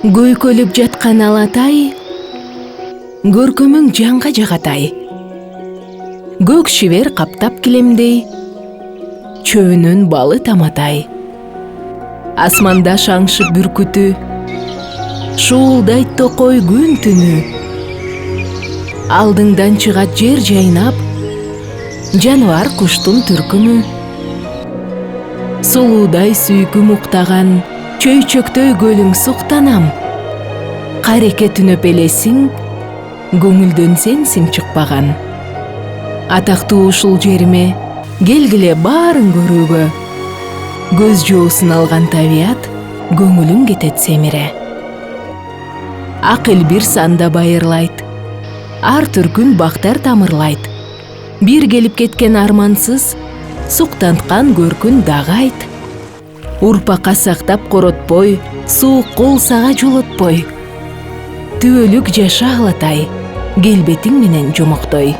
Көйкөлүп жаткан алатай, көркөмүң жанга жагатай. Көк шибер каптап килемдей, чөбүнүн балы таматай. Асманда шаңшып бүркүтү, шуулдайт токой күн түнү. Алдыңдан чыгат жер жайнап, жаныбар куштун түркүмү. Сулуудай сүйкүм уктаган, чөйчөктөй көлүң суктанам. Кареке түнөп элесиң, көңүлдөн сенсиң чыкпаган. Атактуу ушул жериме, келгиле баарын көрүүгө. Көз жоосун алган табият, көңүлүң кетет семире. Акыл бир санда байырлайт, ар түркүн бактар тамырлайт. Бир келип кеткен армансыз, суктанткан көркүн дагайт. Урпакка сактап коротпой, суук кол сага жолотпой. Түбөлүк жаша алатай, келбетиң менен жомоктой.